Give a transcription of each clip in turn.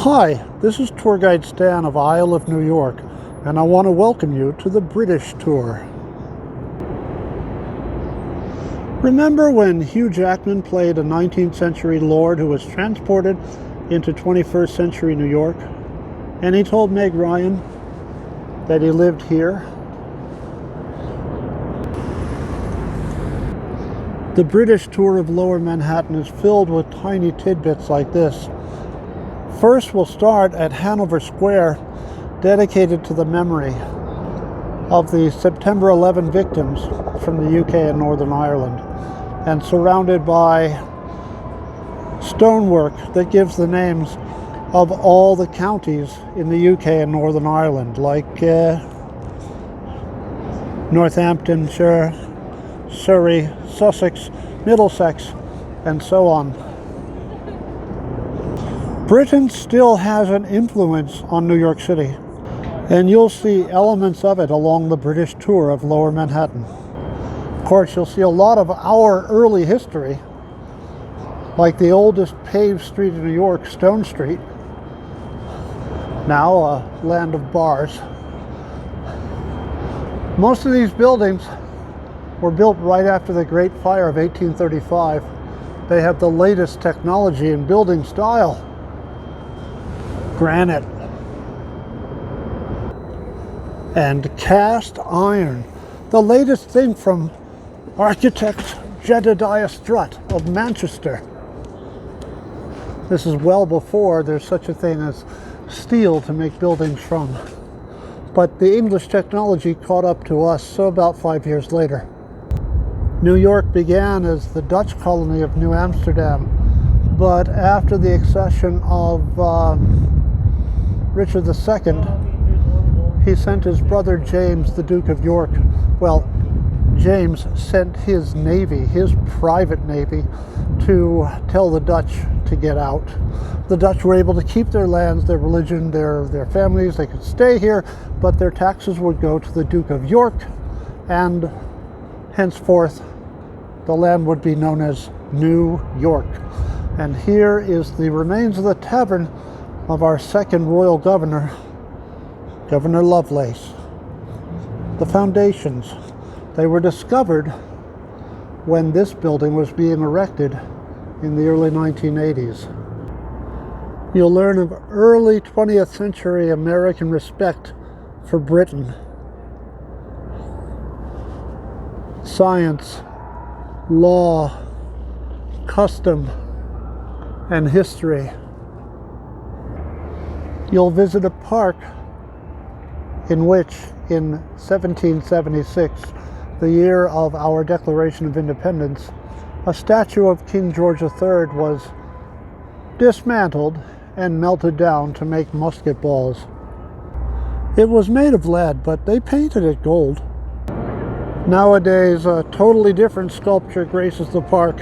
Hi, this is Tour Guide Stan of Isle of New York, and I want to welcome you to the British Tour. Remember when Hugh Jackman played a 19th century lord who was transported into 21st century New York? And he told Meg Ryan that he lived here? The British tour of Lower Manhattan is filled with tiny tidbits like this. First, we'll start at Hanover Square, dedicated to the memory of the September 11 victims from the UK and Northern Ireland, and surrounded by stonework that gives the names of all the counties in the UK and Northern Ireland, like Northamptonshire, Surrey, Sussex, Middlesex, and so on. Britain still has an influence on New York City, and you'll see elements of it along the British tour of Lower Manhattan. Of course, you'll see a lot of our early history, like the oldest paved street in New York, Stone Street, now a land of bars. Most of these buildings were built right after the Great Fire of 1835. They have the latest technology in building style. Granite and cast iron, the latest thing from architect Jedediah Strutt of Manchester. This is well before there's such a thing as steel to make buildings from, but the English technology caught up to us, so about 5 years later. New York began as the Dutch colony of New Amsterdam, but after the accession of Richard II, he sent his brother James, the Duke of York. Well, James sent his navy, his private navy, to tell the Dutch to get out. The Dutch were able to keep their lands, their religion, their families. They could stay here, but their taxes would go to the Duke of York, and henceforth the land would be known as New York. And here is the remains of the tavern of our second royal governor, Governor Lovelace. The foundations, they were discovered when this building was being erected in the early 1980s. You'll learn of early 20th century American respect for Britain. Science, law, custom, and history. You'll visit a park in which, in 1776, the year of our Declaration of Independence, a statue of King George III was dismantled and melted down to make musket balls. It was made of lead, but they painted it gold. Nowadays, a totally different sculpture graces the park.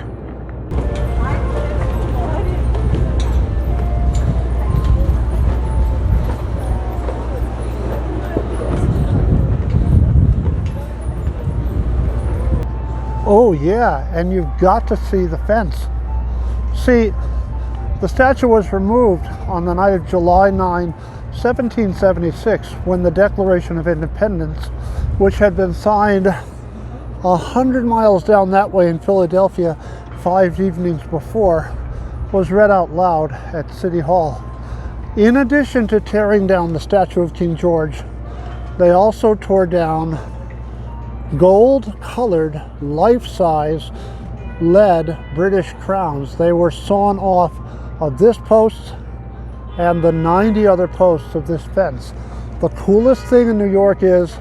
Oh yeah, and you've got to see the fence. See, the statue was removed on the night of July 9, 1776, when the Declaration of Independence, which had been signed 100 miles down that way in Philadelphia 5 evenings before, was read out loud at City Hall. In addition to tearing down the statue of King George, they also tore down gold-colored, life-size lead British crowns. They were sawn off of this post and the 90 other posts of this fence. The coolest thing in New York is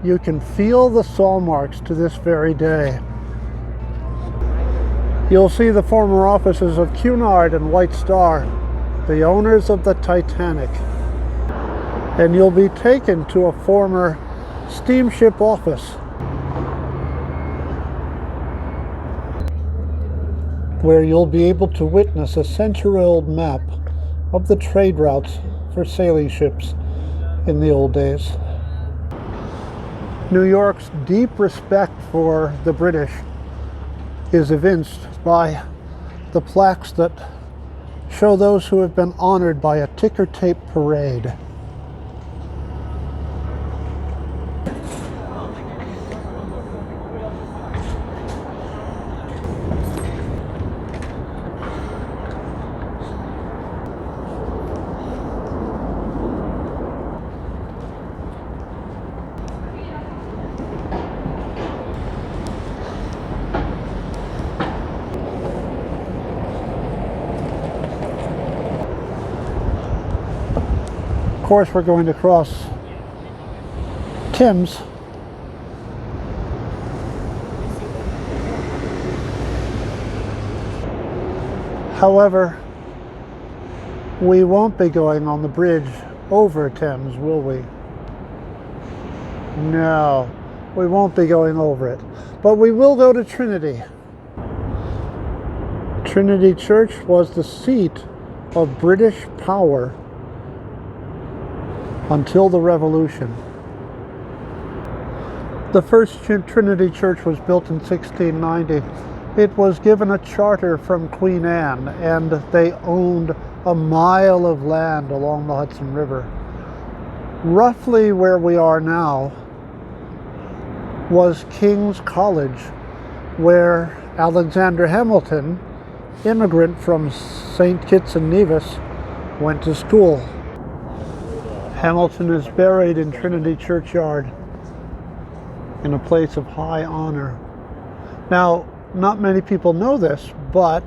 you can feel the saw marks to this very day. You'll see the former offices of Cunard and White Star, the owners of the Titanic. And you'll be taken to a former steamship office where you'll be able to witness a century-old map of the trade routes for sailing ships in the old days. New York's deep respect for the British is evinced by the plaques that show those who have been honored by a ticker tape parade. Of course, we're going to cross Thames. However, we won't be going on the bridge over Thames, will we? No, we won't be going over it. But we will go to Trinity. Trinity Church was the seat of British power until the Revolution. The first Trinity Church was built in 1690. It was given a charter from Queen Anne, and they owned a mile of land along the Hudson River. Roughly where we are now was King's College, where Alexander Hamilton, immigrant from St. Kitts and Nevis, went to school. Hamilton is buried in Trinity Churchyard in a place of high honor. Now, not many people know this, but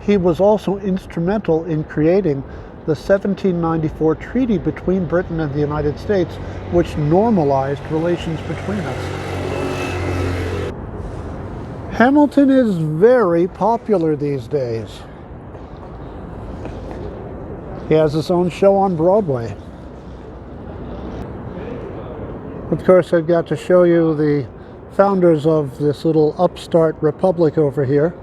he was also instrumental in creating the 1794 treaty between Britain and the United States, which normalized relations between us. Hamilton is very popular these days. He has his own show on Broadway. Of course, I've got to show you the founders of this little upstart republic over here.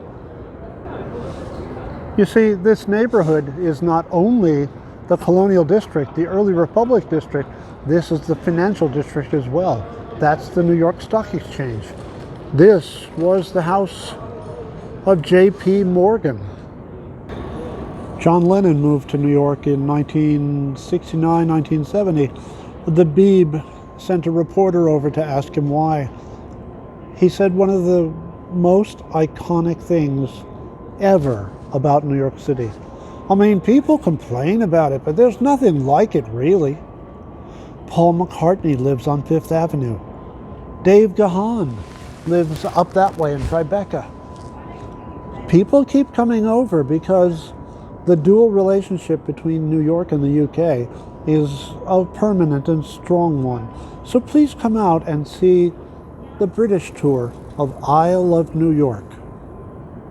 You see, this neighborhood is not only the colonial district, the early republic district, this is the financial district as well. That's the New York Stock Exchange. This was the house of J.P. Morgan. John Lennon moved to New York in 1969, 1970. The Beeb sent a reporter over to ask him why. He said one of the most iconic things ever about New York City. I mean, people complain about it, but there's nothing like it, really. Paul McCartney lives on Fifth Avenue. Dave Gahan lives up that way in Tribeca. People keep coming over because the dual relationship between New York and the UK is a permanent and strong one. So please come out and see the British tour of Isle of New York.